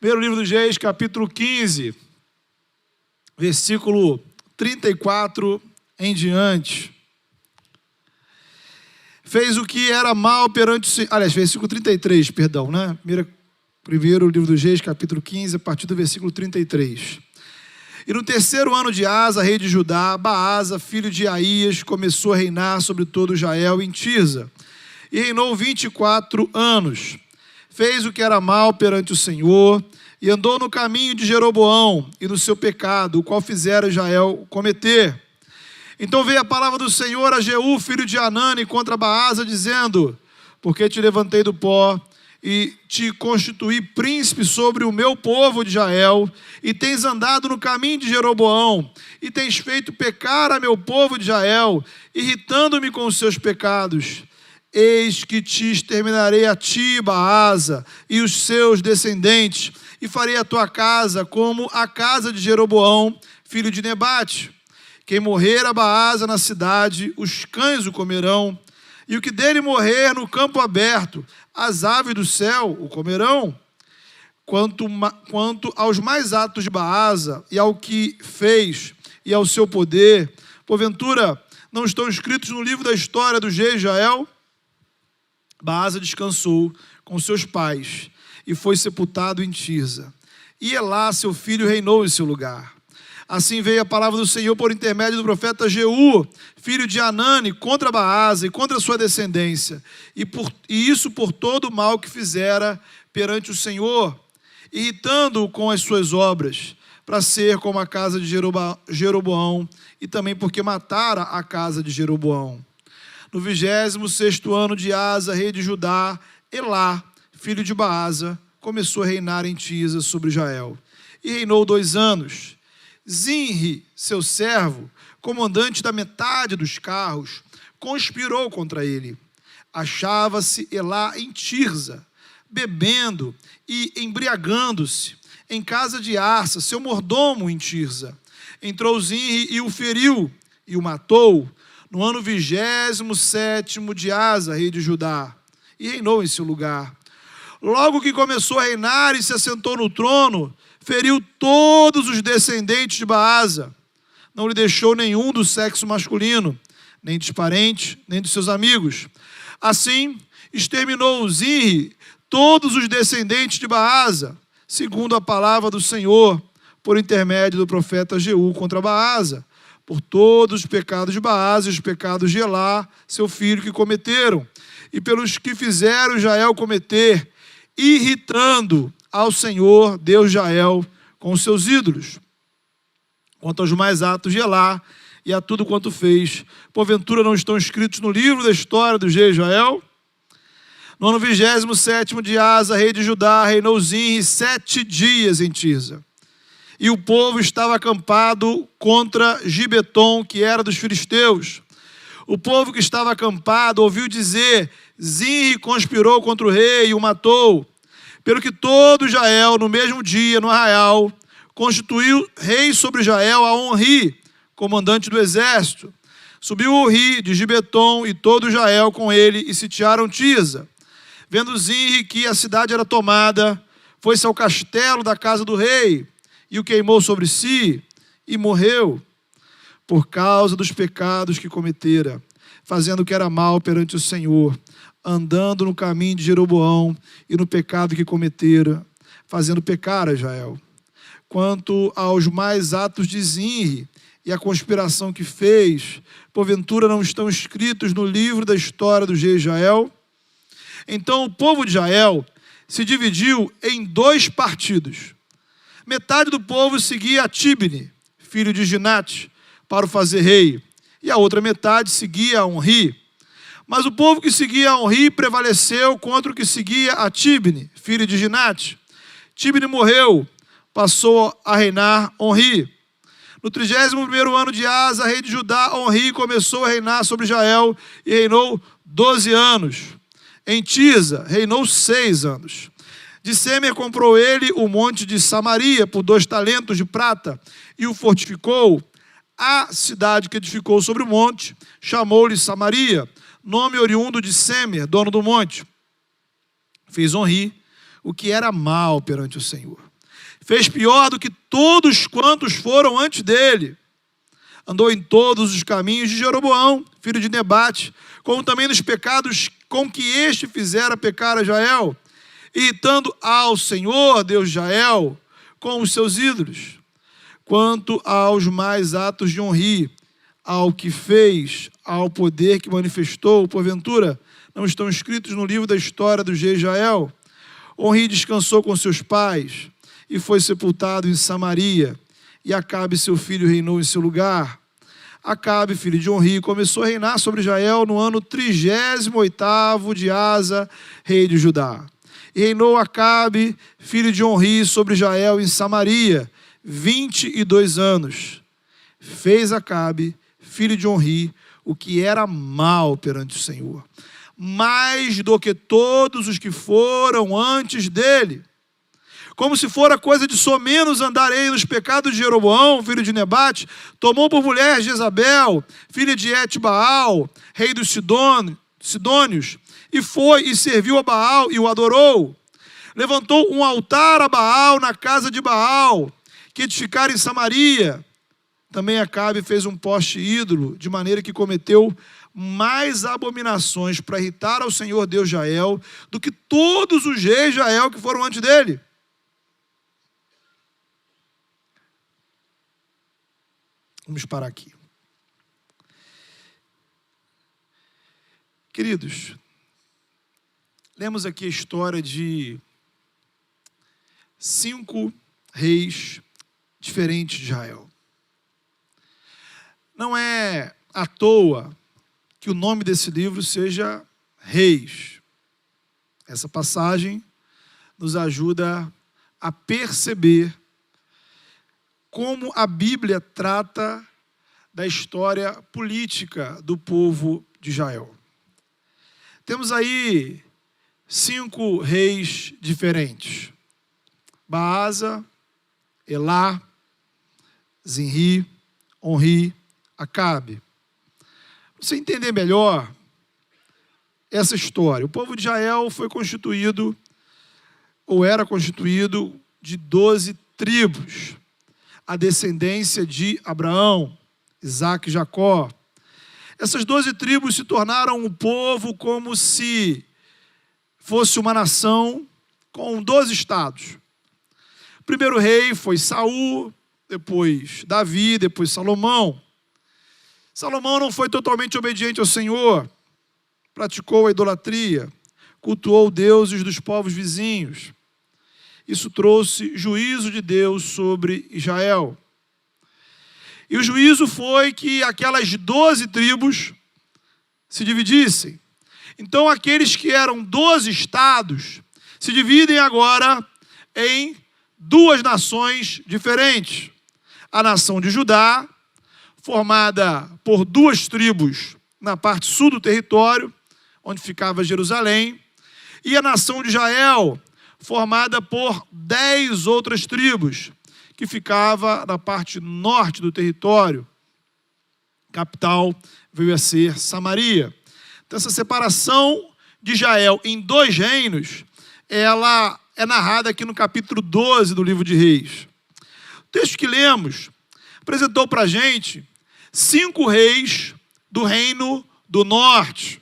Primeiro livro dos Reis, capítulo 15, versículo 34 em diante. Fez o que era mal perante o Senhor. Aliás, versículo 33, perdão, né? Primeiro livro dos Reis, capítulo 15, a partir do versículo 33. E no terceiro ano de Asa, rei de Judá, Baasa, filho de Aías, começou a reinar sobre todo Israel em Tirza. E reinou 24 anos. Fez o que era mal perante o Senhor, e andou no caminho de Jeroboão, e no seu pecado, o qual fizera Israel cometer. Então veio a palavra do Senhor a Jeú, filho de Hanani, contra Baasa, dizendo: porque te levantei do pó, e te constituí príncipe sobre o meu povo de Israel, e tens andado no caminho de Jeroboão, e tens feito pecar a meu povo de Israel, irritando-me com os seus pecados. Eis que te exterminarei a ti, Baasa, e os seus descendentes, e farei a tua casa como a casa de Jeroboão, filho de Nebate. Quem morrer a Baasa na cidade, os cães o comerão, e o que dele morrer no campo aberto, as aves do céu o comerão. Quanto aos mais atos de Baasa, e ao que fez, e ao seu poder, porventura não estão escritos no livro da história dos reis de Israel? Baasa descansou com seus pais, e foi sepultado em Tirza. E Elá, seu filho, reinou em seu lugar. Assim veio a palavra do Senhor por intermédio do profeta Jeú, filho de Hanani, contra Baasa e contra sua descendência, e isso por todo o mal que fizera perante o Senhor, irritando-o com as suas obras, para ser como a casa de Jeroboão, e também porque matara a casa de Jeroboão. No 26º ano de Asa, rei de Judá, Elá, filho de Baasa, começou a reinar em Tirza sobre Israel, e reinou 2 anos. Zinri, seu servo, comandante da metade dos carros, conspirou contra ele. Achava-se Elá em Tirza, bebendo e embriagando-se, em casa de Arsa, seu mordomo em Tirza. Entrou Zinri e o feriu, e o matou, no ano 27º de Asa, rei de Judá, e reinou em seu lugar. Logo que começou a reinar e se assentou no trono, feriu todos os descendentes de Baasa. Não lhe deixou nenhum do sexo masculino, nem dos parentes, nem dos seus amigos. Assim, exterminou Zinri todos os descendentes de Baasa, segundo a palavra do Senhor, por intermédio do profeta Jeú contra Baasa, por todos os pecados de Baasa e os pecados de Elá, seu filho, que cometeram, e pelos que fizeram Israel cometer, irritando ao Senhor, Deus de Israel, com os seus ídolos. Quanto aos mais atos de Elá e a tudo quanto fez, porventura não estão escritos no livro da história dos reis de Israel? No ano 27º de Asa, rei de Judá, reinou Zinri 7 dias em Tirza. E o povo estava acampado contra Gibeton, que era dos filisteus. O povo que estava acampado ouviu dizer: Zinri conspirou contra o rei e o matou. Pelo que todo Israel, no mesmo dia, no arraial, constituiu rei sobre Israel a Onri, comandante do exército. Subiu Onri de Gibeton e todo Israel com ele e sitiaram Tirza. Vendo Zinri que a cidade era tomada, foi-se ao castelo da casa do rei e o queimou sobre si e morreu, por causa dos pecados que cometera, fazendo o que era mal perante o Senhor, andando no caminho de Jeroboão e no pecado que cometera, fazendo pecar a Israel. Quanto aos mais atos de Zinri e a conspiração que fez, porventura não estão escritos no livro da história dos reis de Israel? Então o povo de Israel se dividiu em 2 partidos. Metade do povo seguia Tibni, filho de Ginate, para o fazer rei, e a outra metade seguia a Onri. Mas o povo que seguia a Onri prevaleceu contra o que seguia a Tibni, filho de Ginate. Tibni morreu, passou a reinar Onri. No 31º ano de Asa, rei de Judá, Onri começou a reinar sobre Israel e reinou 12 anos. Em Tirza, reinou 6 anos. De Semer comprou ele o monte de Samaria por 2 talentos de prata e o fortificou. A cidade que edificou sobre o monte chamou-lhe Samaria, nome oriundo de Semer, dono do monte. Fez Onri o que era mal perante o Senhor. Fez pior do que todos quantos foram antes dele. Andou em todos os caminhos de Jeroboão, filho de Nebate, como também nos pecados com que este fizera pecar a Israel, irritando ao Senhor, Deus de Israel, com os seus ídolos. Quanto aos mais atos de Onri, ao que fez, ao poder que manifestou, porventura, não estão escritos no livro da história dos reis de Israel? Onri descansou com seus pais e foi sepultado em Samaria, e Acabe, seu filho, reinou em seu lugar. Acabe, filho de Onri, começou a reinar sobre Israel no ano 38º de Asa, rei de Judá. E reinou Acabe, filho de Onri, sobre Israel em Samaria, 22 anos. Fez Acabe, filho de Onri, o que era mal perante o Senhor, mais do que todos os que foram antes dele. Como se fora coisa de somenos andar ele nos pecados de Jeroboão, filho de Nebate, tomou por mulher Jezabel, filha de Etbaal, rei dos Sidônios, e foi e serviu a Baal e o adorou. Levantou um altar a Baal na casa de Baal, que edificara em Samaria. Também Acabe fez um poste ídolo, de maneira que cometeu mais abominações para irritar ao Senhor Deus de Israel do que todos os reis de Israel que foram antes dele. Vamos parar aqui. Queridos, lemos aqui a história de 5 reis diferentes de Israel. Não é à toa que o nome desse livro seja Reis. Essa passagem nos ajuda a perceber como a Bíblia trata da história política do povo de Israel. Temos aí 5 reis diferentes: Baasa, Elá, Zinri, Onri, Acabe. Para você entender melhor essa história, o povo de Israel foi constituído, ou era constituído, de 12 tribos. A descendência de Abraão, Isaque e Jacó. Essas 12 tribos se tornaram um povo como se fosse uma nação com 12 estados. O primeiro rei foi Saul, depois Davi, depois Salomão. Salomão não foi totalmente obediente ao Senhor, praticou a idolatria, cultuou deuses dos povos vizinhos. Isso trouxe juízo de Deus sobre Israel. E o juízo foi que aquelas 12 tribos se dividissem. Então aqueles que eram 12 estados se dividem agora em 2 nações diferentes. A nação de Judá, formada por 2 tribos na parte sul do território, onde ficava Jerusalém, e a nação de Israel, formada por 10 outras tribos, que ficava na parte norte do território. Capital veio a ser Samaria. Então, essa separação de Israel em 2 reinos, ela é narrada aqui no capítulo 12 do livro de Reis. O texto que lemos apresentou para a gente 5 reis do reino do norte.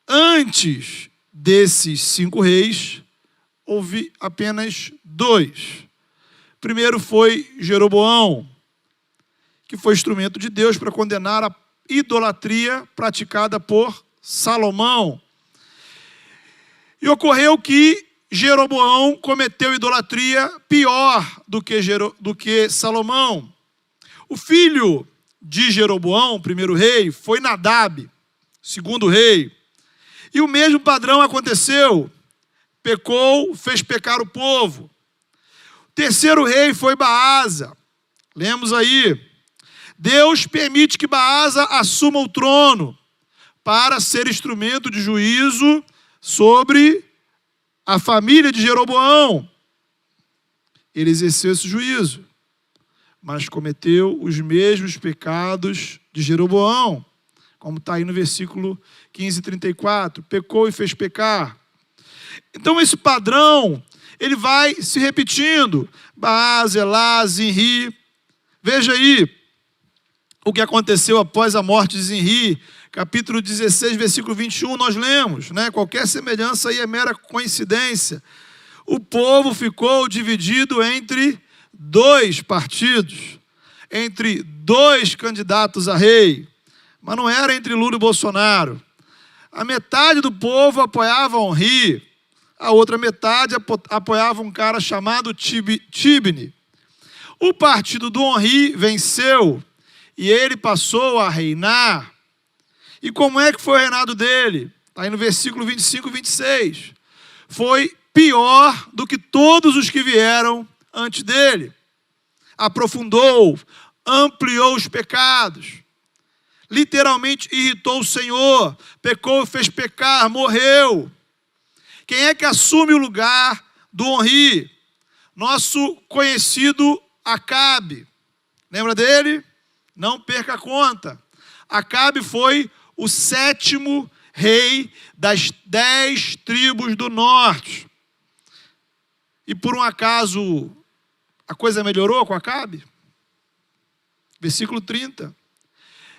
Antes desses 5 reis, houve apenas 2. Primeiro foi Jeroboão, que foi instrumento de Deus para condenar a idolatria praticada por Salomão. E ocorreu que Jeroboão cometeu idolatria pior do que Salomão. O filho de Jeroboão, primeiro rei, foi Nadab, segundo rei. E o mesmo padrão aconteceu. Pecou, fez pecar o povo. O terceiro rei foi Baasa. Lemos aí. Deus permite que Baasa assuma o trono para ser instrumento de juízo sobre a família de Jeroboão. Ele exerceu esse juízo, mas cometeu os mesmos pecados de Jeroboão, como está aí no versículo 15:34. Pecou e fez pecar. Então esse padrão, ele vai se repetindo. Baás, Elá, Zinri. Veja aí o que aconteceu após a morte de Zinri. Capítulo 16, versículo 21, nós lemos, né? Qualquer semelhança aí é mera coincidência. O povo ficou dividido entre dois partidos, entre dois candidatos a rei, mas não era entre Lula e Bolsonaro. A metade do povo apoiava Onri, a outra metade apoiava um cara chamado Tibni. O partido do Onri venceu e ele passou a reinar. E como é que foi o reinado dele? Está aí no versículo 25 e 26. Foi pior do que todos os que vieram antes dele. Aprofundou, ampliou os pecados. Literalmente irritou o Senhor. Pecou e fez pecar, morreu. Quem é que assume o lugar do Onri? Nosso conhecido Acabe. Lembra dele? Não perca a conta. Acabe foi o 7º rei das 10 tribos do norte. E por um acaso, a coisa melhorou com Acabe? Versículo 30.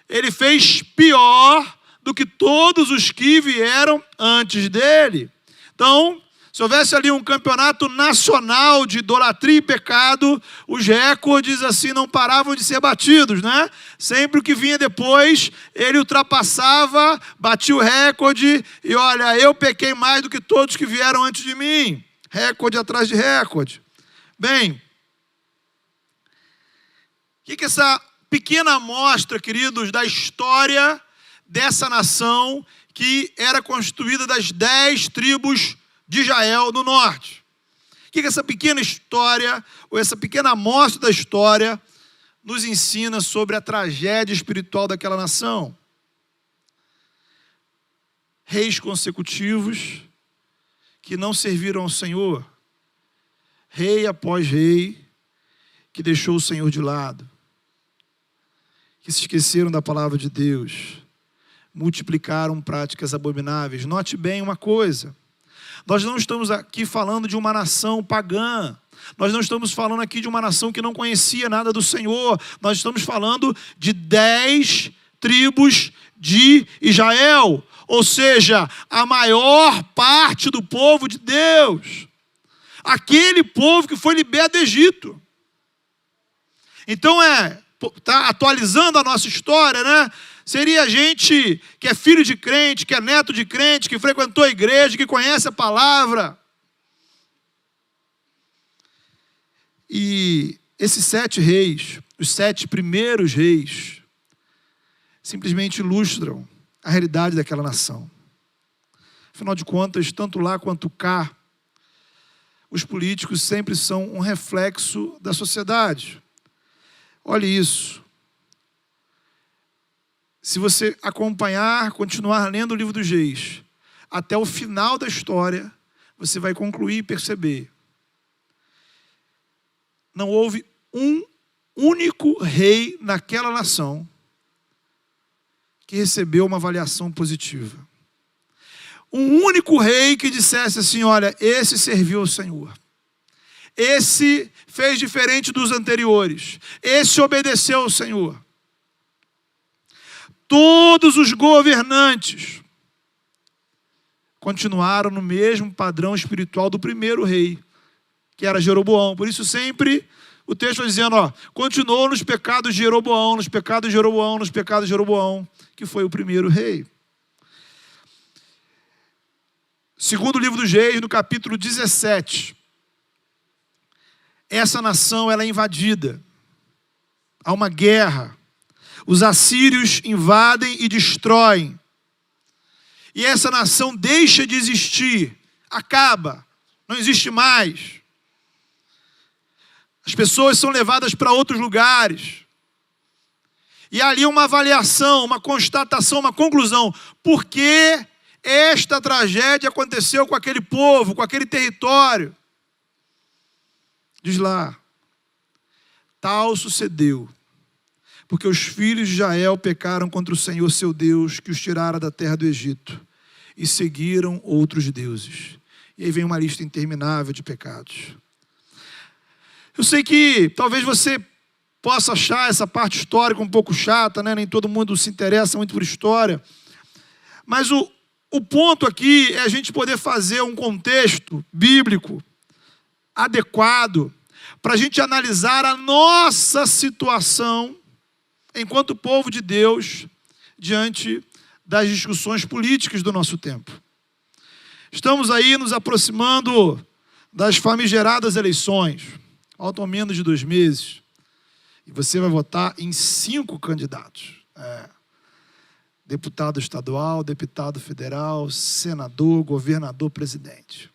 Ele fez pior do que todos os que vieram antes dele. Então, se houvesse ali um campeonato nacional de idolatria e pecado, os recordes assim não paravam de ser batidos, né? Sempre o que vinha depois, ele ultrapassava, batia o recorde e olha, eu pequei mais do que todos que vieram antes de mim. Recorde atrás de recorde. Bem, o que essa pequena amostra, queridos, da história dessa nação que era constituída das 10 tribos de Israel no norte? O que essa pequena história, ou essa pequena amostra da história, nos ensina sobre a tragédia espiritual daquela nação? Reis consecutivos que não serviram ao Senhor, rei após rei que deixou o Senhor de lado, que se esqueceram da palavra de Deus, multiplicaram práticas abomináveis. Note bem uma coisa: nós não estamos aqui falando de uma nação pagã, nós não estamos falando aqui de uma nação que não conhecia nada do Senhor, nós estamos falando de 10 tribos de Israel, ou seja, a maior parte do povo de Deus, aquele povo que foi liberto do Egito. Então está atualizando a nossa história, né? Seria gente que é filho de crente, que é neto de crente, que frequentou a igreja, que conhece a palavra. E esses 7 reis, os 7 primeiros reis, simplesmente ilustram a realidade daquela nação. Afinal de contas, tanto lá quanto cá, os políticos sempre são um reflexo da sociedade. Olhe isso. Se você acompanhar, continuar lendo o livro dos Reis, até o final da história, você vai concluir e perceber: não houve um único rei naquela nação que recebeu uma avaliação positiva. Um único rei que dissesse assim: olha, esse serviu ao Senhor, esse fez diferente dos anteriores, esse obedeceu ao Senhor. Todos os governantes continuaram no mesmo padrão espiritual do primeiro rei, que era Jeroboão. Por isso sempre o texto vai dizendo, continuou nos pecados de Jeroboão, nos pecados de Jeroboão, nos pecados de Jeroboão, que foi o primeiro rei. Segundo livro dos Reis, no capítulo 17, essa nação ela é invadida. Há uma guerra. Os assírios invadem e destroem. E essa nação deixa de existir, acaba, não existe mais. As pessoas são levadas para outros lugares. E ali uma avaliação, uma constatação, uma conclusão. Por que esta tragédia aconteceu com aquele povo, com aquele território? Diz lá: tal sucedeu porque os filhos de Israel pecaram contra o Senhor seu Deus, que os tirara da terra do Egito, e seguiram outros deuses. E aí vem uma lista interminável de pecados. Eu sei que talvez você possa achar essa parte histórica um pouco chata, né? Nem todo mundo se interessa muito por história. Mas o ponto aqui é a gente poder fazer um contexto bíblico adequado para a gente analisar a nossa situação enquanto povo de Deus diante das discussões políticas do nosso tempo. Estamos aí nos aproximando das famigeradas eleições. Faltam menos de 2 meses. E você vai votar em 5 candidatos. Deputado estadual, deputado federal, senador, governador, presidente.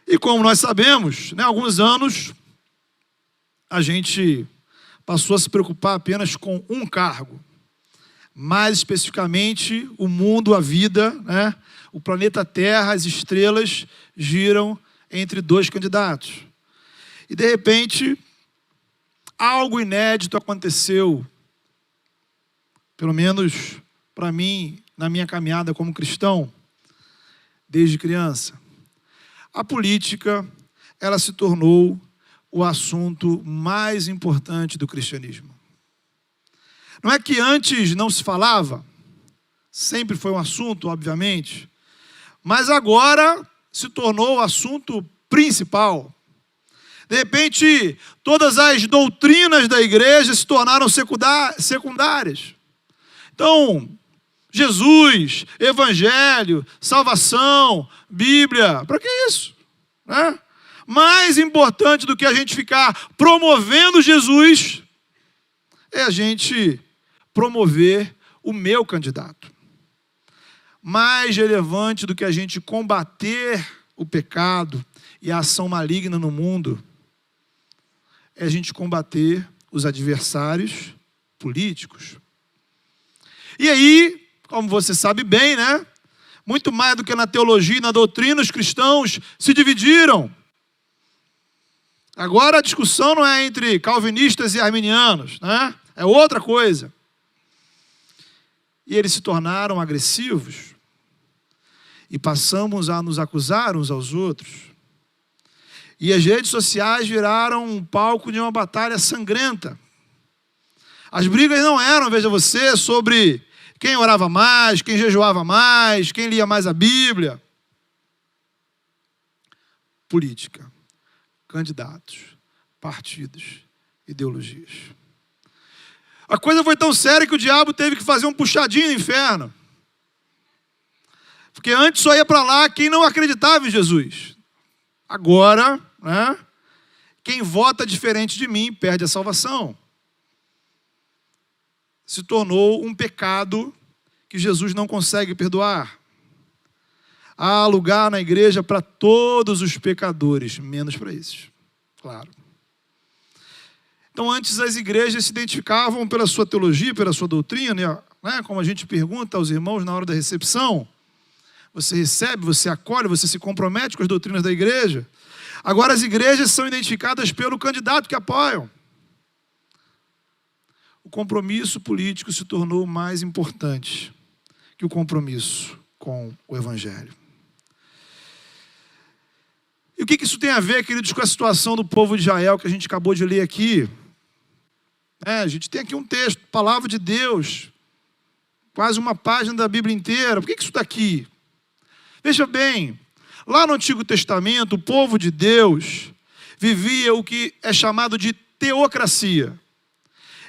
E como nós sabemos, há alguns anos, a gente passou a se preocupar apenas com um cargo. Mais especificamente, o mundo, a vida, o planeta Terra, as estrelas giram entre 2 candidatos. E, de repente, algo inédito aconteceu, pelo menos para mim, na minha caminhada como cristão, desde criança. A política, ela se tornou o assunto mais importante do cristianismo. Não é que antes não se falava, sempre foi um assunto, obviamente, mas agora se tornou o assunto principal. De repente, todas as doutrinas da igreja se tornaram secundárias. Então, Jesus, Evangelho, salvação, Bíblia, para que isso? Mais importante do que a gente ficar promovendo Jesus é a gente promover o meu candidato. Mais relevante do que a gente combater o pecado e a ação maligna no mundo é a gente combater os adversários políticos. E aí, como você sabe bem, muito mais do que na teologia e na doutrina, os cristãos se dividiram. Agora a discussão não é entre calvinistas e arminianos, é outra coisa. E eles se tornaram agressivos e passamos a nos acusar uns aos outros. E as redes sociais viraram um palco de uma batalha sangrenta. As brigas não eram, veja você, sobre quem orava mais, quem jejuava mais, quem lia mais a Bíblia. Política, candidatos, partidos, ideologias. A coisa foi tão séria que o diabo teve que fazer um puxadinho no inferno. Porque antes só ia para lá quem não acreditava em Jesus. Agora, quem vota diferente de mim perde a salvação. Se tornou um pecado que Jesus não consegue perdoar. Há lugar na igreja para todos os pecadores, menos para esses, claro. Então, antes as igrejas se identificavam pela sua teologia, pela sua doutrina, como a gente pergunta aos irmãos na hora da recepção. Você recebe, você acolhe, você se compromete com as doutrinas da igreja. Agora as igrejas são identificadas pelo candidato que apoiam. O compromisso político se tornou mais importante que o compromisso com o Evangelho. E o que isso tem a ver, queridos, com a situação do povo de Israel que a gente acabou de ler aqui? A gente tem aqui um texto, palavra de Deus, quase uma página da Bíblia inteira. Por que isso está aqui? Veja bem, lá no Antigo Testamento, o povo de Deus vivia o que é chamado de teocracia.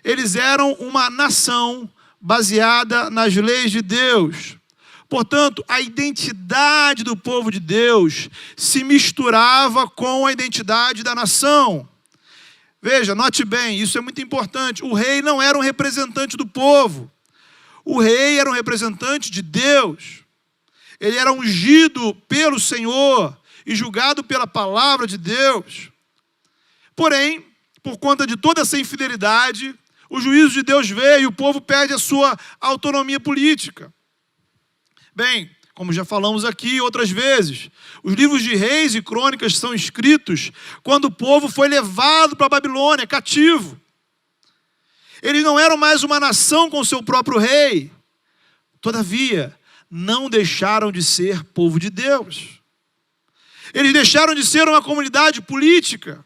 Eles eram uma nação baseada nas leis de Deus. Portanto, a identidade do povo de Deus se misturava com a identidade da nação. Veja, note bem, isso é muito importante. O rei não era um representante do povo. O rei era um representante de Deus. Ele era ungido pelo Senhor e julgado pela palavra de Deus. Porém, por conta de toda essa infidelidade, o juízo de Deus veio e o povo perde a sua autonomia política. Bem, como já falamos aqui outras vezes, os livros de Reis e Crônicas são escritos quando o povo foi levado para a Babilônia, cativo. Eles não eram mais uma nação com seu próprio rei. Todavia, não deixaram de ser povo de Deus. Eles deixaram de ser uma comunidade política,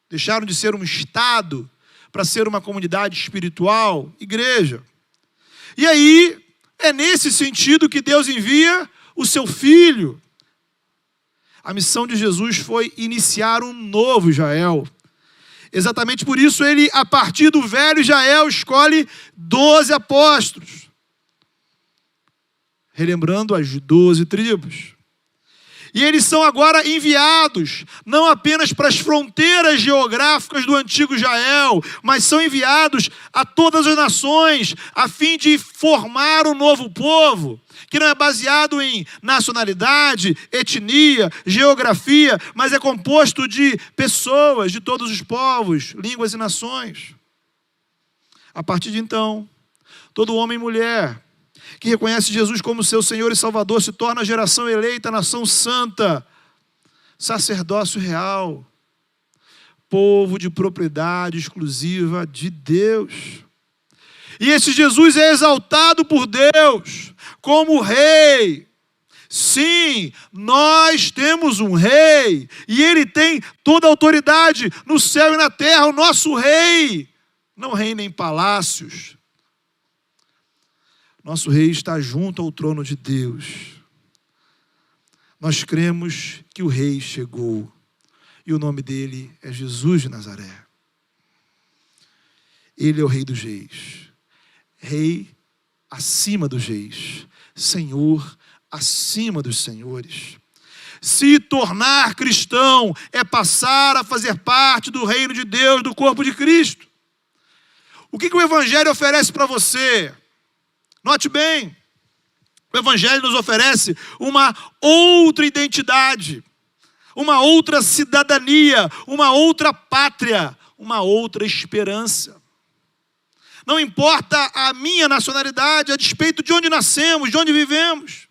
deixaram de ser um Estado para ser uma comunidade espiritual, igreja. E aí, é nesse sentido que Deus envia o seu Filho. A missão de Jesus foi iniciar um novo Israel. Exatamente por isso ele, a partir do velho Israel, escolhe 12 apóstolos. Relembrando as 12 tribos. E eles são agora enviados, não apenas para as fronteiras geográficas do antigo Israel, mas são enviados a todas as nações, a fim de formar um novo povo, que não é baseado em nacionalidade, etnia, geografia, mas é composto de pessoas de todos os povos, línguas e nações. A partir de então, todo homem e mulher que reconhece Jesus como seu Senhor e Salvador se torna a geração eleita, nação santa, sacerdócio real, povo de propriedade exclusiva de Deus. E esse Jesus é exaltado por Deus como rei. Sim, nós temos um rei, e ele tem toda a autoridade no céu e na terra. O nosso rei não reina em palácios. Nosso rei está junto ao trono de Deus. Nós cremos que o rei chegou, e o nome dele é Jesus de Nazaré. Ele é o rei dos reis, rei acima dos reis, Senhor acima dos senhores. Se tornar cristão é passar a fazer parte do reino de Deus, do corpo de Cristo. O que o Evangelho oferece para você? Note bem, o Evangelho nos oferece uma outra identidade, uma outra cidadania, uma outra pátria, uma outra esperança. Não importa a minha nacionalidade, a despeito de onde nascemos, de onde vivemos.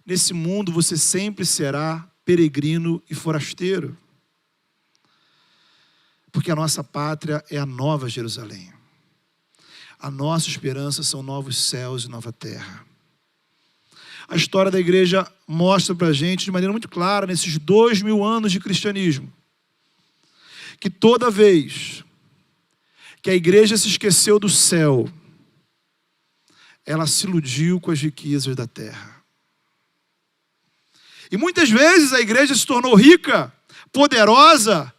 Nesse mundo você sempre será peregrino e forasteiro, porque a nossa pátria é a Nova Jerusalém. A nossa esperança são novos céus e nova terra. A história da igreja mostra para a gente de maneira muito clara, nesses 2000 anos de cristianismo, que toda vez que a igreja se esqueceu do céu, ela se iludiu com as riquezas da terra. E muitas vezes a igreja se tornou rica, poderosa,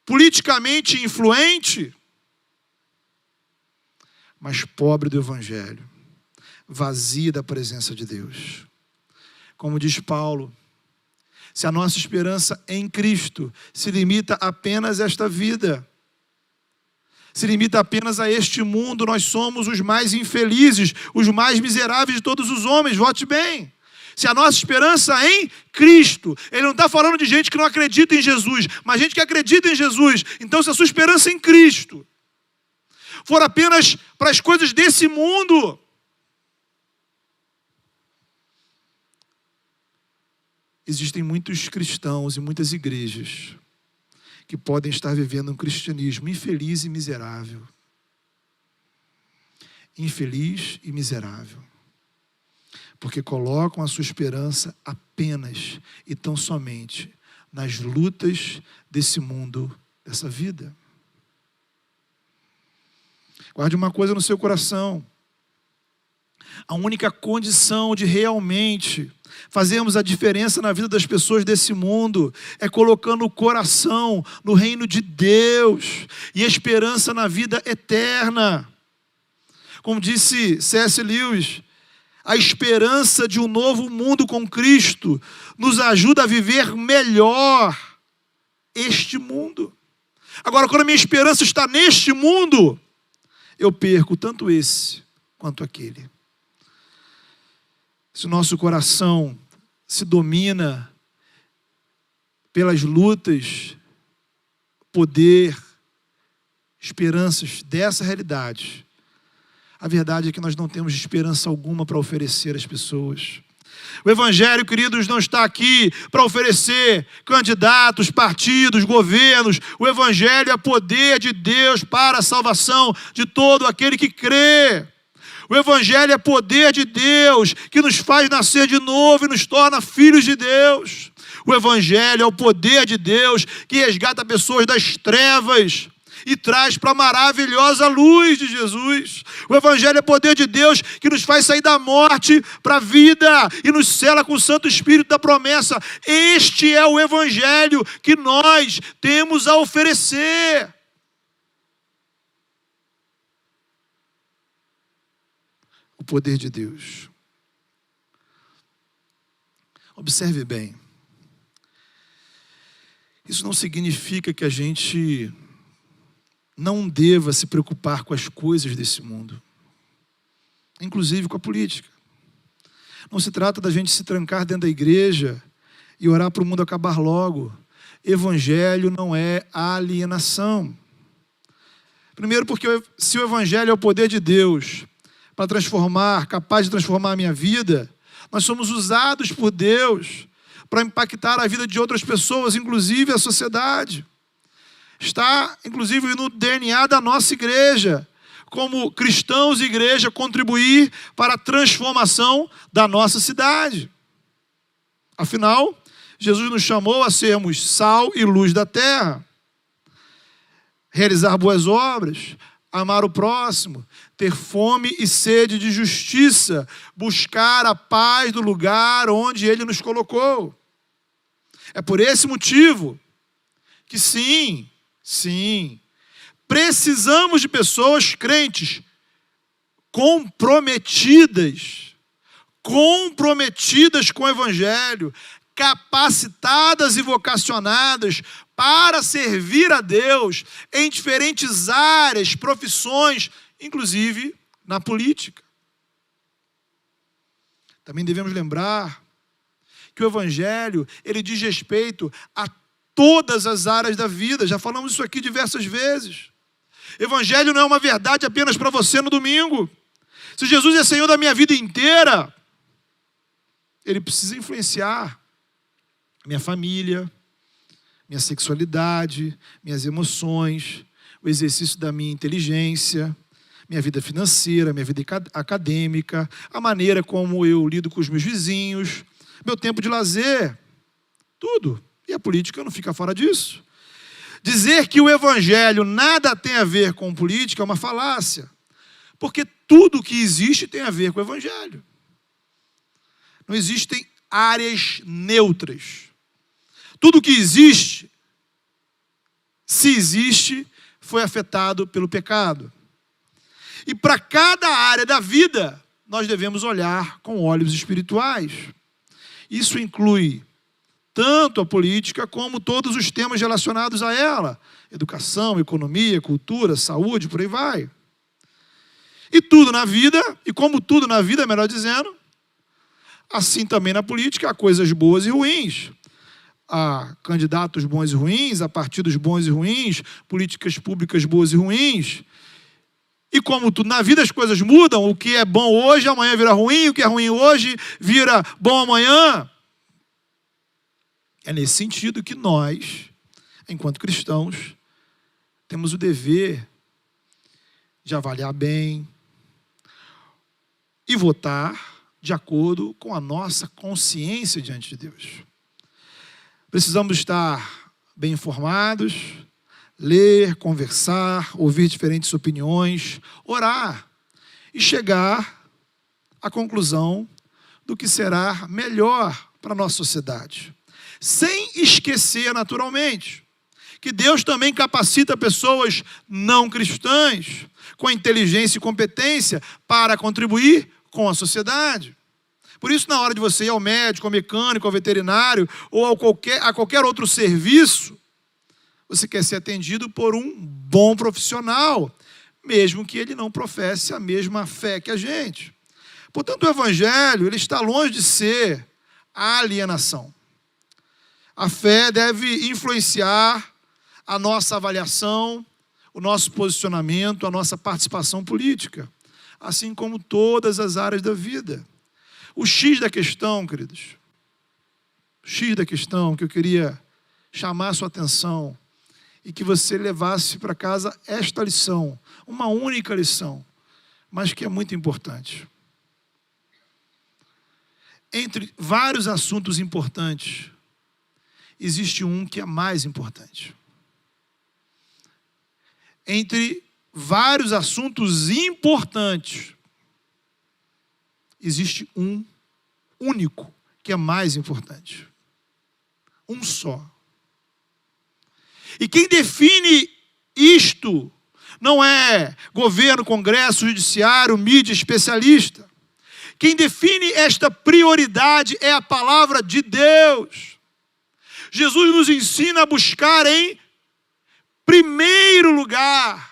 politicamente influente, mas pobre do Evangelho, vazia da presença de Deus. Como diz Paulo, se a nossa esperança em Cristo se limita apenas a esta vida, se limita apenas a este mundo, nós somos os mais infelizes, os mais miseráveis de todos os homens. Vote bem. Se a nossa esperança em Cristo, ele não está falando de gente que não acredita em Jesus, mas gente que acredita em Jesus. Então, se a sua esperança em Cristo for apenas para as coisas desse mundo, existem muitos cristãos e muitas igrejas que podem estar vivendo um cristianismo infeliz e miserável. Infeliz e miserável. Porque colocam a sua esperança apenas e tão somente nas lutas desse mundo, dessa vida. Guarde uma coisa no seu coração. A única condição de realmente fazermos a diferença na vida das pessoas desse mundo é colocando o coração no reino de Deus e a esperança na vida eterna. Como disse C.S. Lewis, a esperança de um novo mundo com Cristo nos ajuda a viver melhor este mundo. Agora, quando a minha esperança está neste mundo, eu perco tanto esse quanto aquele. Se o nosso coração se domina pelas lutas, poder, esperanças dessa realidade, a verdade é que nós não temos esperança alguma para oferecer às pessoas. O Evangelho, queridos, não está aqui para oferecer candidatos, partidos, governos. O Evangelho é poder de Deus para a salvação de todo aquele que crê. O Evangelho é poder de Deus, que nos faz nascer de novo e nos torna filhos de Deus. O Evangelho é o poder de Deus, que resgata pessoas das trevas e traz para a maravilhosa luz de Jesus. O Evangelho é poder de Deus, que nos faz sair da morte para a vida e nos sela com o Santo Espírito da promessa. Este é o Evangelho que nós temos a oferecer. O poder de Deus. Observe bem. Isso não significa que a gente não deva se preocupar com as coisas desse mundo, inclusive com a política. Não se trata da gente se trancar dentro da igreja e orar para o mundo acabar logo. Evangelho não é alienação. Primeiro, porque se o Evangelho é o poder de Deus para transformar, capaz de transformar a minha vida, nós somos usados por Deus para impactar a vida de outras pessoas, inclusive a sociedade. Está, inclusive, no DNA da nossa igreja, como cristãos e igreja, contribuir para a transformação da nossa cidade. Afinal, Jesus nos chamou a sermos sal e luz da terra, realizar boas obras, amar o próximo, ter fome e sede de justiça, buscar a paz do lugar onde Ele nos colocou. É por esse motivo que sim, precisamos de pessoas crentes comprometidas com o Evangelho, capacitadas e vocacionadas para servir a Deus em diferentes áreas, profissões, inclusive na política. Também devemos lembrar que o Evangelho, ele diz respeito a todas as áreas da vida. Já falamos isso aqui diversas vezes. Evangelho não é uma verdade apenas para você no domingo. Se Jesus é Senhor da minha vida inteira, Ele precisa influenciar minha família, minha sexualidade, minhas emoções, o exercício da minha inteligência, minha vida financeira, minha vida acadêmica, a maneira como eu lido com os meus vizinhos, meu tempo de lazer, tudo. E a política não fica fora disso. Dizer que o Evangelho nada tem a ver com política é uma falácia, porque tudo que existe tem a ver com o Evangelho. Não existem áreas neutras. Tudo que existe, se existe, foi afetado pelo pecado. E para cada área da vida, nós devemos olhar com olhos espirituais. Isso inclui tanto a política como todos os temas relacionados a ela. Educação, economia, cultura, saúde, por aí vai. E tudo na vida, e como tudo na vida, melhor dizendo, assim também na política há coisas boas e ruins. Há candidatos bons e ruins, há partidos bons e ruins, políticas públicas boas e ruins. E como tudo na vida, as coisas mudam. O que é bom hoje, amanhã vira ruim. O que é ruim hoje, vira bom amanhã. É nesse sentido que nós, enquanto cristãos, temos o dever de avaliar bem e votar de acordo com a nossa consciência diante de Deus. Precisamos estar bem informados, ler, conversar, ouvir diferentes opiniões, orar e chegar à conclusão do que será melhor para a nossa sociedade. Sem esquecer, naturalmente, que Deus também capacita pessoas não cristãs com inteligência e competência para contribuir com a sociedade. Por isso, na hora de você ir ao médico, ao mecânico, ao veterinário ou a qualquer outro serviço, você quer ser atendido por um bom profissional, mesmo que ele não professe a mesma fé que a gente. Portanto, o Evangelho, ele está longe de ser a alienação. A fé deve influenciar a nossa avaliação, o nosso posicionamento, a nossa participação política, assim como todas as áreas da vida. O X da questão, queridos, o X da questão que eu queria chamar a sua atenção e que você levasse para casa esta lição, uma única lição. mas que é muito importante. Entre vários assuntos importantes, existe um que é mais importante. Entre vários assuntos importantes, existe um único que é mais importante. Um só. E quem define isto não é governo, congresso, judiciário, mídia, especialista. Quem define esta prioridade é a palavra de Deus. Jesus nos ensina a buscar em primeiro lugar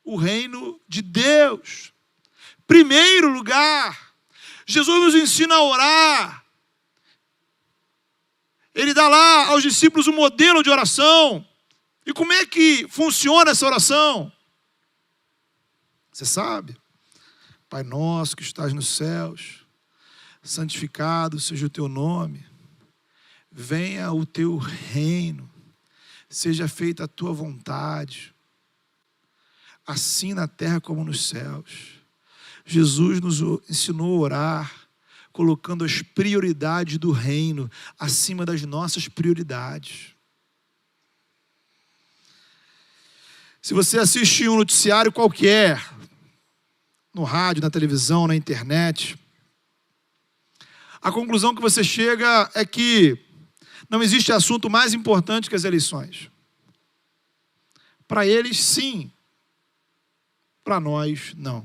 o reino de Deus. Primeiro lugar. Jesus nos ensina a orar. Ele dá lá aos discípulos um modelo de oração. E como é que funciona essa oração? Você sabe? Pai nosso que estás nos céus, santificado seja o teu nome. Venha o teu reino. Seja feita a tua vontade. Assim na terra como nos céus. Jesus nos ensinou a orar, colocando as prioridades do reino acima das nossas prioridades. Se você assiste um noticiário qualquer, no rádio, na televisão, na internet, a conclusão que você chega é que não existe assunto mais importante que as eleições. Para eles, sim. Para nós, não.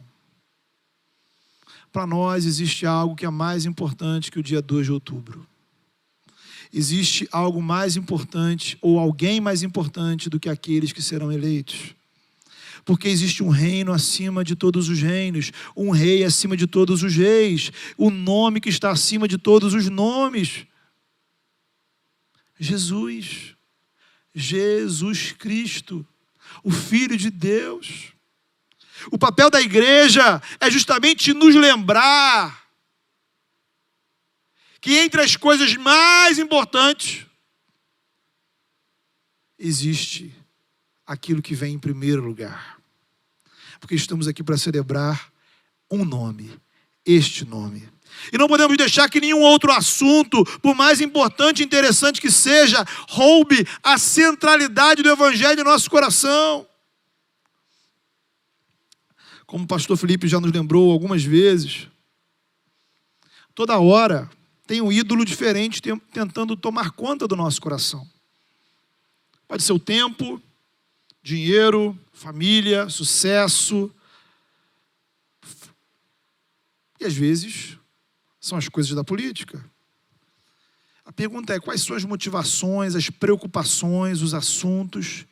Para nós existe algo que é mais importante que o dia 2 de outubro. Existe algo mais importante, ou alguém mais importante do que aqueles que serão eleitos. Porque existe um reino acima de todos os reinos, um rei acima de todos os reis, o nome que está acima de todos os nomes. Jesus. Jesus Cristo, o Filho de Deus. O papel da igreja é justamente nos lembrar que entre as coisas mais importantes existe aquilo que vem em primeiro lugar. Porque estamos aqui para celebrar um nome, este nome. E não podemos deixar que nenhum outro assunto, por mais importante e interessante que seja, roube a centralidade do Evangelho em nosso coração. Como o pastor Felipe já nos lembrou algumas vezes, toda hora tem um ídolo diferente tentando tomar conta do nosso coração. Pode ser o tempo, dinheiro, família, sucesso. E às vezes são as coisas da política. A pergunta é: quais são as motivações, as preocupações, os assuntos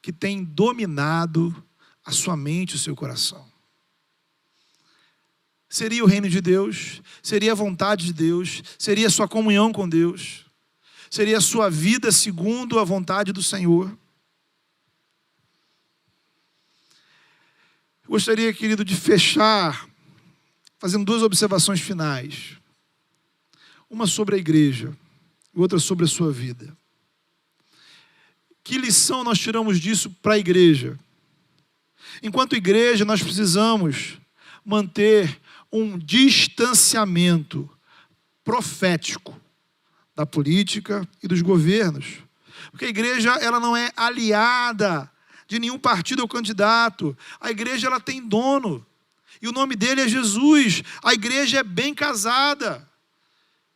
que têm dominado a sua mente e o seu coração? Seria o reino de Deus? Seria a vontade de Deus? Seria a sua comunhão com Deus? Seria a sua vida segundo a vontade do Senhor? Eu gostaria, querido, de fechar fazendo duas observações finais. Uma sobre a igreja e outra sobre a sua vida. Que lição nós tiramos disso para a igreja? Enquanto igreja, nós precisamos manter um distanciamento profético da política e dos governos. Porque a igreja, ela não é aliada de nenhum partido ou candidato. A igreja, ela tem dono. E o nome dele é Jesus. A igreja é bem casada.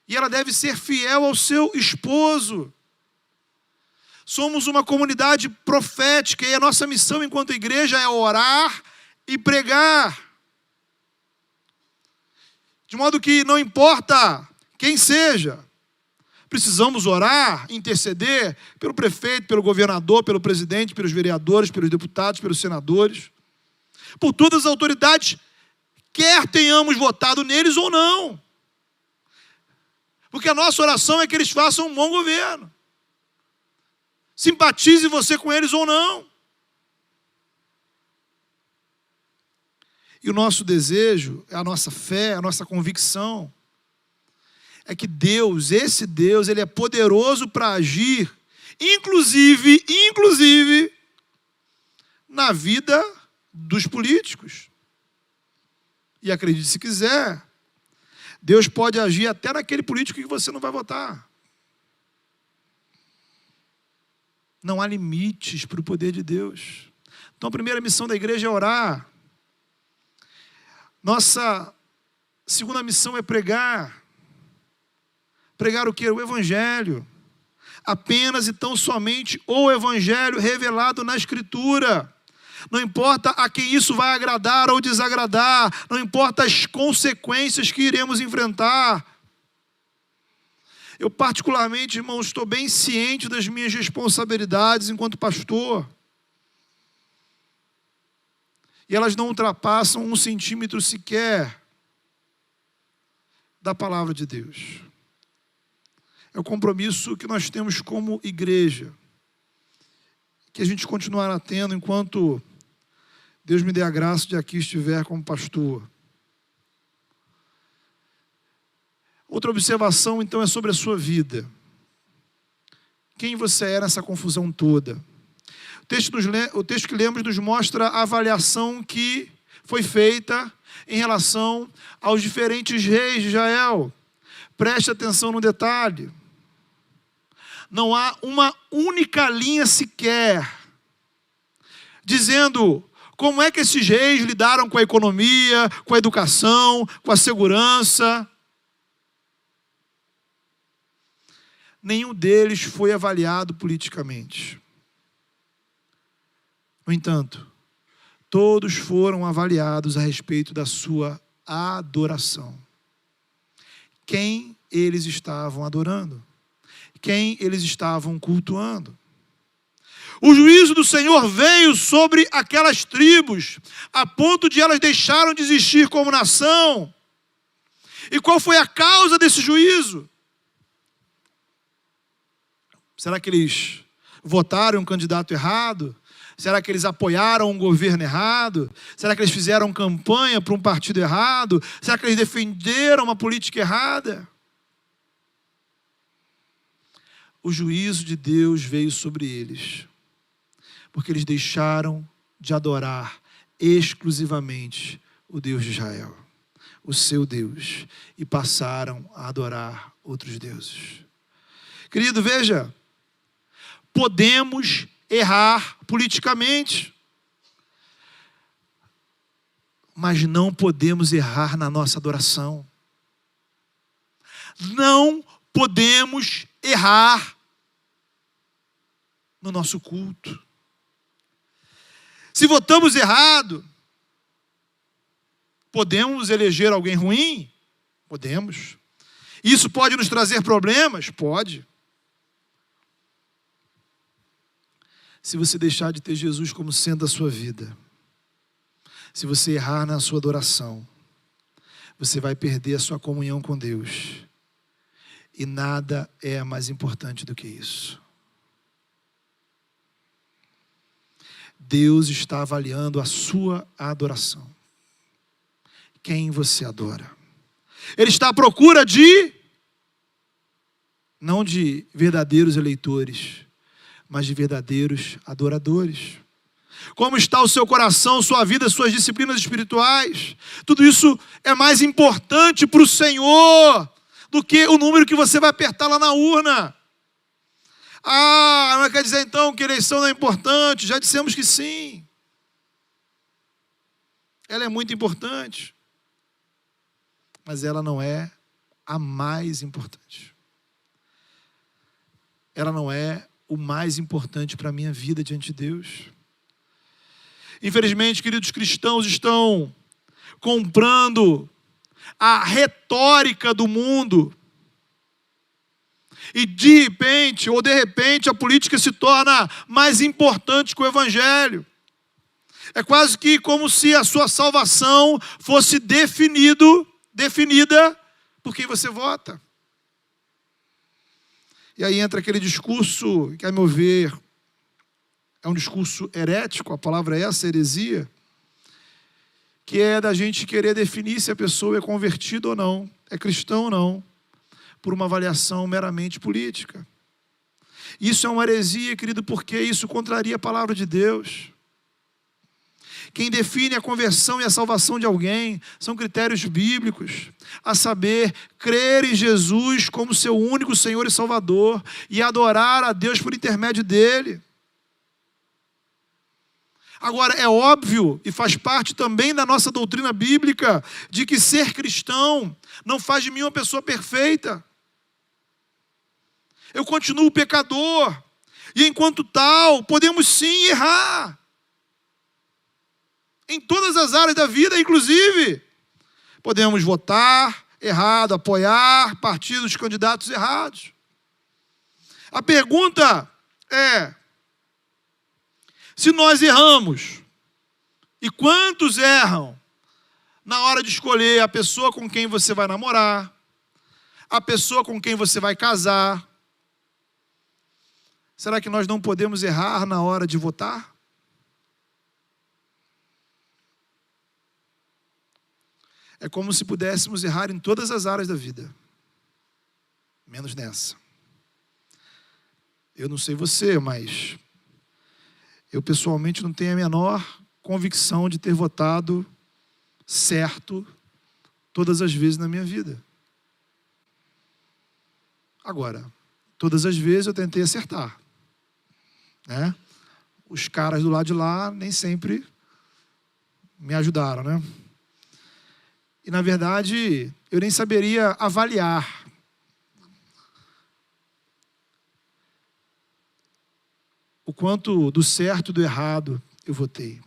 E ela deve ser fiel ao seu esposo. Somos uma comunidade profética e a nossa missão enquanto igreja é orar e pregar. De modo que não importa quem seja, precisamos orar, interceder pelo prefeito, pelo governador, pelo presidente, pelos vereadores, pelos deputados, pelos senadores, por todas as autoridades, quer tenhamos votado neles ou não. Porque a nossa oração é que eles façam um bom governo. Simpatize você com eles ou não. E o nosso desejo, a nossa fé, a nossa convicção é que Deus, esse Deus, Ele é poderoso para agir, inclusive, na vida dos políticos. E acredite se quiser, Deus pode agir até naquele político que você não vai votar. Não há limites para o poder de Deus. Então a primeira missão da igreja é orar. Nossa segunda missão é pregar. Pregar o quê? O Evangelho. Apenas e tão somente o Evangelho revelado na Escritura. Não importa a quem isso vai agradar ou desagradar. Não importa as consequências que iremos enfrentar. Eu particularmente, irmãos, estou bem ciente das minhas responsabilidades enquanto pastor. E elas não ultrapassam 1 centímetro sequer da palavra de Deus. É o compromisso que nós temos como igreja, que a gente continuará tendo enquanto Deus me dê a graça de aqui estiver como pastor. Outra observação, então, é sobre a sua quem você é nessa confusão toda. O texto que lemos nos mostra a avaliação que foi feita em relação aos diferentes reis de Israel. Preste atenção no detalhe. Não há uma única linha sequer dizendo como é que esses reis lidaram com a economia, com a educação, com a segurança. Nenhum deles foi avaliado politicamente. No entanto, todos foram avaliados a respeito da sua adoração. Quem eles estavam adorando? Quem eles estavam cultuando? O juízo do Senhor veio sobre aquelas tribos, a ponto de elas deixaram de existir como nação. E qual foi a causa desse juízo? Será que eles votaram um candidato errado? Será que eles apoiaram um governo errado? Será que eles fizeram campanha para um partido errado? Será que eles defenderam uma política errada? O juízo de Deus veio sobre eles, porque eles deixaram de adorar exclusivamente o Deus de Israel, o seu Deus, e passaram a adorar outros deuses. Querido, veja, podemos errar politicamente, mas não podemos errar na nossa adoração. Não podemos errar no nosso culto. Se votamos errado, podemos eleger alguém ruim? Podemos. Isso pode nos trazer problemas? Pode. Se você deixar de ter Jesus como sendo a sua vida, se você errar na sua adoração, você vai perder a sua comunhão com Deus. E nada é mais importante do que isso. Deus está avaliando a sua adoração. Quem você adora? Ele está à procura não de verdadeiros eleitores, mas de verdadeiros adoradores. Como está o seu coração, sua vida, suas disciplinas espirituais? Tudo isso é mais importante para o Senhor do que o número que você vai apertar lá na urna. Não quer dizer então que eleição não é importante? Já dissemos que sim. Ela é muito importante, mas ela não é a mais importante. Ela não é o mais importante para a minha vida diante de Deus. Infelizmente, queridos cristãos estão comprando a retórica do mundo. E de repente, a política se torna mais importante que o Evangelho. É quase que como se a sua salvação fosse definida por quem você vota. E aí entra aquele discurso que, a meu ver, é um discurso herético, a palavra é essa, heresia, que é da gente querer definir se a pessoa é convertida ou não, é cristão ou não, por uma avaliação meramente política. Isso é uma heresia, querido, porque isso contraria a palavra de Deus. Quem define a conversão e a salvação de alguém são critérios bíblicos, a saber, crer em Jesus como seu único Senhor e Salvador e adorar a Deus por intermédio dele. Agora, é óbvio e faz parte também da nossa doutrina bíblica de que ser cristão não faz de mim uma pessoa perfeita. Eu continuo pecador e, enquanto tal, podemos sim errar. Em todas as áreas da vida, inclusive. Podemos votar errado, apoiar partidos, candidatos errados. A pergunta é: se nós erramos, e quantos erram na hora de escolher a pessoa com quem você vai namorar, a pessoa com quem você vai casar, será que nós não podemos errar na hora de votar? É como se pudéssemos errar em todas as áreas da vida, menos nessa. Eu não sei você, mas eu pessoalmente não tenho a menor convicção de ter votado certo todas as vezes na minha vida. Agora, todas as vezes eu tentei acertar, né? Os caras do lado de lá nem sempre me ajudaram, né? E, na verdade, eu nem saberia avaliar o quanto do certo e do errado eu votei.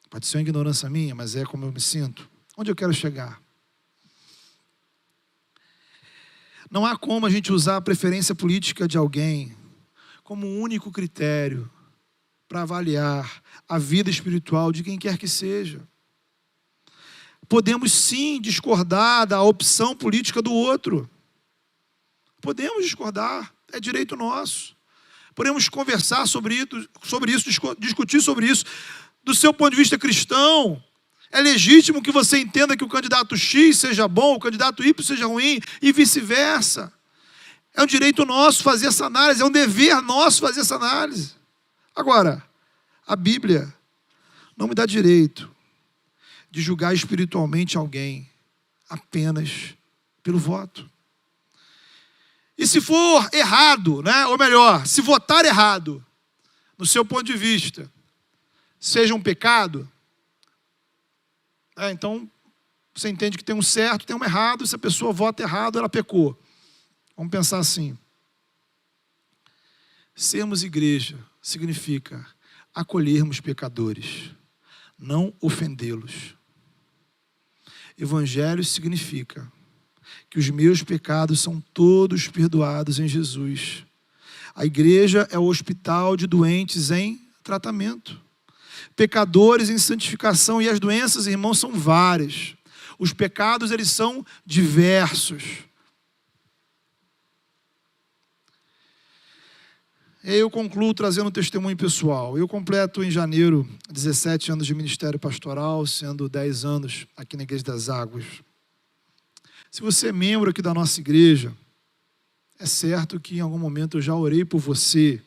Pode ser uma ignorância minha, mas é como eu me sinto. Onde eu quero chegar? Não há como a gente usar a preferência política de alguém como único critério para avaliar a vida espiritual de quem quer que seja. Podemos sim discordar da opção política do outro. Podemos discordar, é direito nosso. Podemos conversar sobre isso, discutir sobre isso. Do seu ponto de vista cristão, é legítimo que você entenda que o candidato X seja bom, o candidato Y seja ruim e vice-versa. É um direito nosso fazer essa análise, é um dever nosso fazer essa análise. Agora, a Bíblia não me dá direito de julgar espiritualmente alguém apenas pelo voto. E se for errado, né? Ou melhor, se votar errado, no seu ponto de vista, seja um pecado, então você entende que tem um certo, tem um errado, e se a pessoa vota errado, ela pecou. Vamos pensar assim. Sermos igreja significa acolhermos pecadores, não ofendê-los. Evangelho significa que os meus pecados são todos perdoados em Jesus. A igreja é o hospital de doentes em tratamento. Pecadores em santificação, e as doenças, irmãos, são várias. Os pecados, eles são diversos. Eu concluo trazendo um testemunho pessoal. Eu completo em janeiro 17 anos de ministério pastoral, sendo 10 anos aqui na Igreja das Águas. Se você é membro aqui da nossa igreja, é certo que em algum momento eu já orei por você,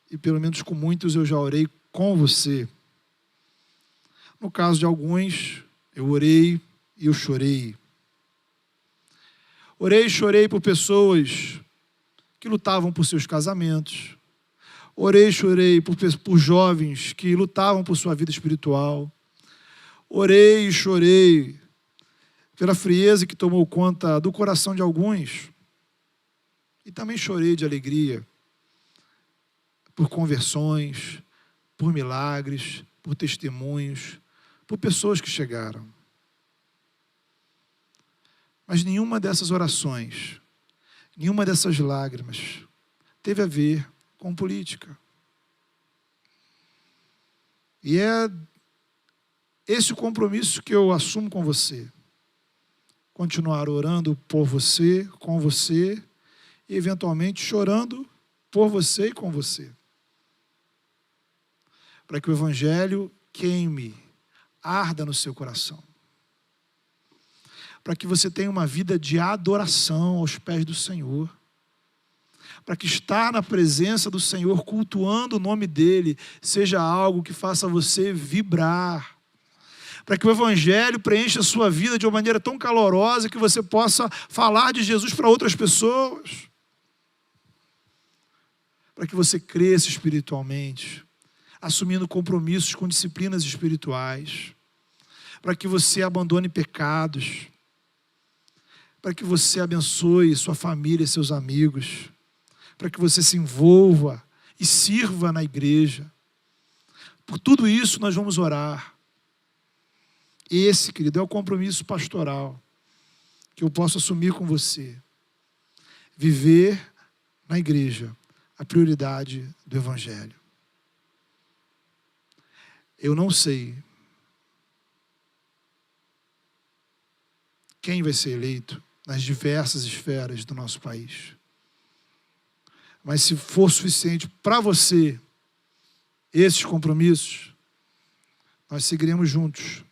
e pelo menos com muitos eu já orei com você. No caso de alguns, eu orei e eu chorei. Orei e chorei por pessoas que lutavam por seus casamentos. Orei e chorei por jovens que lutavam por sua vida espiritual. Orei e chorei pela frieza que tomou conta do coração de alguns. E também chorei de alegria por conversões, por milagres, por testemunhos, por pessoas que chegaram. Mas nenhuma dessas orações, nenhuma dessas lágrimas teve a ver com política. E é esse o compromisso que eu assumo com você. Continuar orando por você, com você, e eventualmente chorando por você e com você. Para que o Evangelho queime, arda no seu coração. Para que você tenha uma vida de adoração aos pés do Senhor. para que estar na presença do Senhor, cultuando o nome dEle, seja algo que faça você vibrar. Para que o Evangelho preencha a sua vida de uma maneira tão calorosa que você possa falar de Jesus para outras pessoas. Para que você cresça espiritualmente, assumindo compromissos com disciplinas espirituais. Para que você abandone pecados. Para que você abençoe sua família e seus amigos. Para que você se envolva e sirva na igreja. Por tudo isso nós vamos orar. Esse, querido, é o compromisso pastoral que eu posso assumir com você. Viver na igreja a prioridade do Evangelho. Eu não sei quem vai ser eleito nas diversas esferas do nosso país. Mas se for suficiente para você esses compromissos, nós seguiremos juntos,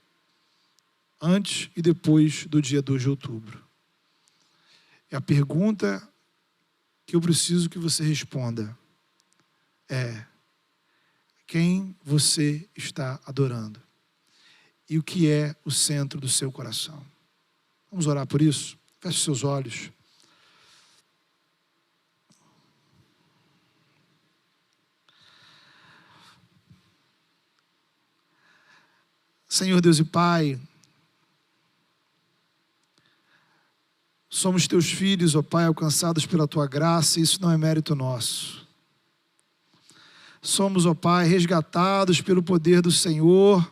antes e depois do dia 2 de outubro. E a pergunta que eu preciso que você responda é: quem você está adorando? E o que é o centro do seu coração? Vamos orar por isso? Feche seus olhos. Senhor Deus e Pai, somos teus filhos, ó Pai, alcançados pela tua graça, e isso não é mérito nosso. Somos, ó Pai, resgatados pelo poder do Senhor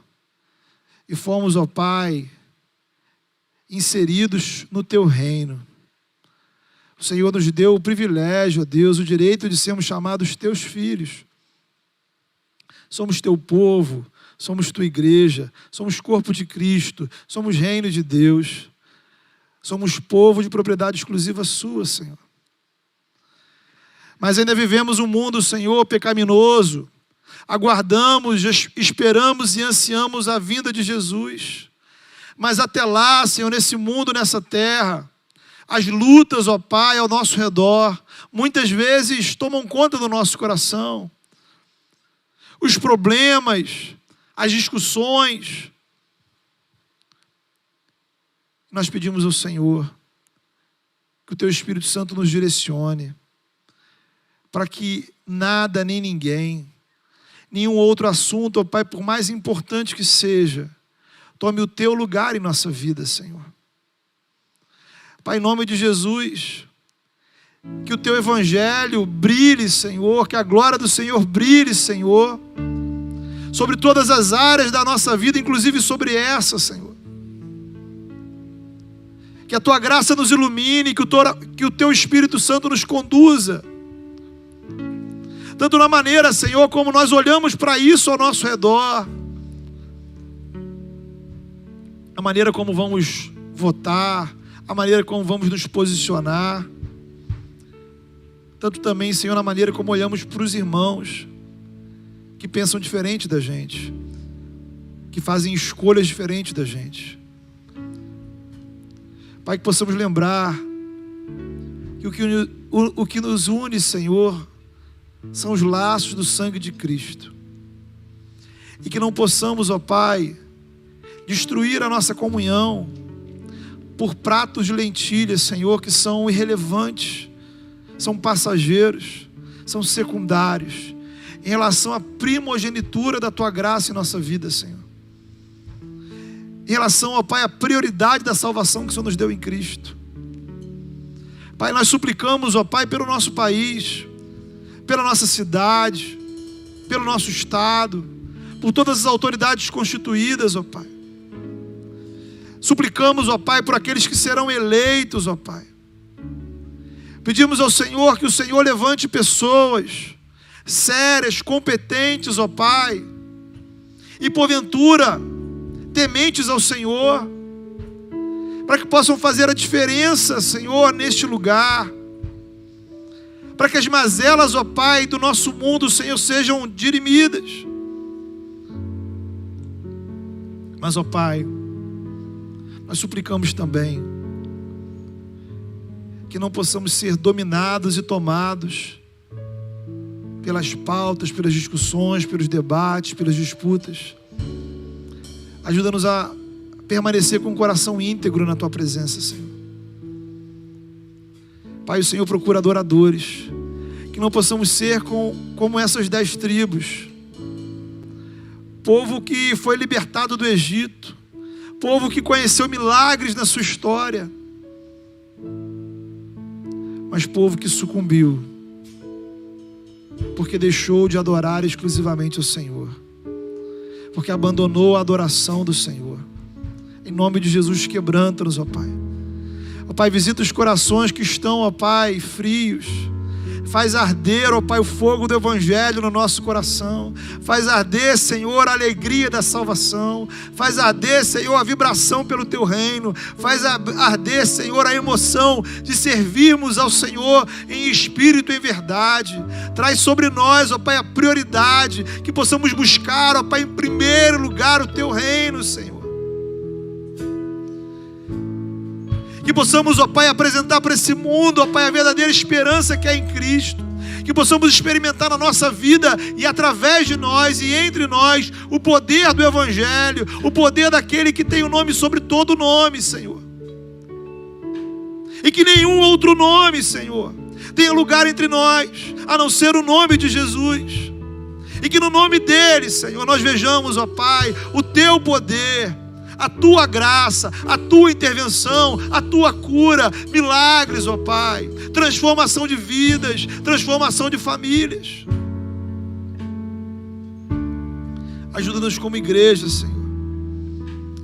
e fomos, ó Pai, inseridos no teu reino. O Senhor nos deu o privilégio, ó Deus, o direito de sermos chamados teus filhos. Somos teu povo, somos tua igreja, somos corpo de Cristo, somos reino de Deus. Somos povo de propriedade exclusiva sua, Senhor. Mas ainda vivemos um mundo, Senhor, pecaminoso. Aguardamos, esperamos e ansiamos a vinda de Jesus. Mas até lá, Senhor, nesse mundo, nessa terra, as lutas, ó Pai, ao nosso redor, muitas vezes tomam conta do nosso coração. Os problemas, as discussões. Nós pedimos ao Senhor que o teu Espírito Santo nos direcione para que nada nem ninguém, nenhum outro assunto, ó Pai, por mais importante que seja, tome o teu lugar em nossa vida, Senhor. Pai, em nome de Jesus, que o teu Evangelho brilhe, Senhor, que a glória do Senhor brilhe, Senhor, sobre todas as áreas da nossa vida, inclusive sobre essa, Senhor. Que a tua graça nos ilumine, que o teu Espírito Santo nos conduza. Tanto na maneira, Senhor, como nós olhamos para isso ao nosso redor. A maneira como vamos votar, a maneira como vamos nos posicionar. Tanto também, Senhor, na maneira como olhamos para os irmãos que pensam diferente da gente, que fazem escolhas diferentes da gente. Pai, que possamos lembrar que o que nos une, Senhor, são os laços do sangue de Cristo. E que não possamos, ó Pai, destruir a nossa comunhão por pratos de lentilhas, Senhor, que são irrelevantes, são passageiros, são secundários, em relação à primogenitura da tua graça em nossa vida, Senhor. Em relação, ó Pai, à prioridade da salvação que o Senhor nos deu em Cristo. Pai, nós suplicamos, ó Pai, pelo nosso país, pela nossa cidade, pelo nosso estado, por todas as autoridades constituídas, ó Pai. Suplicamos, ó Pai, por aqueles que serão eleitos, ó Pai. Pedimos ao Senhor que o Senhor levante pessoas sérias, competentes, ó Pai, e porventura tementes ao Senhor, para que possam fazer a diferença, Senhor, neste lugar, para que as mazelas, ó Pai, do nosso mundo, Senhor, sejam dirimidas. Mas, ó Pai, nós suplicamos também que não possamos ser dominados e tomados pelas pautas, pelas discussões, pelos debates, pelas disputas. Ajuda-nos a permanecer com o coração íntegro na Tua presença, Senhor. Pai, o Senhor procura adoradores, que não possamos ser como essas 10 tribos, povo que foi libertado do Egito, povo que conheceu milagres na sua história, mas povo que sucumbiu, porque deixou de adorar exclusivamente o Senhor, porque abandonou a adoração do Senhor. Em nome de Jesus, quebranta-nos, ó Pai. Ó Pai, visita os corações que estão, ó Pai, frios. Faz arder, ó Pai, o fogo do Evangelho no nosso coração. Faz arder, Senhor, a alegria da salvação. Faz arder, Senhor, a vibração pelo Teu reino. Faz arder, Senhor, a emoção de servirmos ao Senhor em espírito e em verdade. Traz sobre nós, ó Pai, a prioridade, que possamos buscar, ó Pai, em primeiro lugar o Teu reino, Senhor. Que possamos, ó Pai, apresentar para esse mundo, ó Pai, a verdadeira esperança que é em Cristo. Que possamos experimentar na nossa vida e através de nós e entre nós o poder do Evangelho, o poder daquele que tem o nome sobre todo nome, Senhor. E que nenhum outro nome, Senhor, tenha lugar entre nós, a não ser o nome de Jesus. E que no nome dele, Senhor, nós vejamos, ó Pai, o Teu poder, a Tua graça, a Tua intervenção, a Tua cura, milagres, ó Pai, transformação de vidas, transformação de famílias. Ajuda-nos como igreja, Senhor,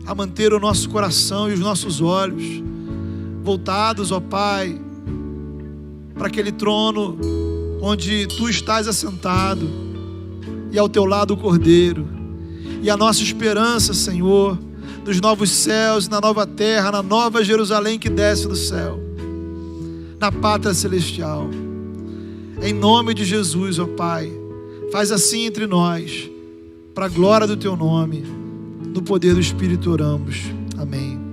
a manter o nosso coração e os nossos olhos voltados, ó Pai, para aquele trono onde Tu estás assentado e ao Teu lado o Cordeiro. E a nossa esperança, Senhor, dos novos céus, na nova terra, na nova Jerusalém que desce do céu, na pátria celestial. Em nome de Jesus, ó Pai, faz assim entre nós, para a glória do Teu nome, no poder do Espírito oramos. Amém.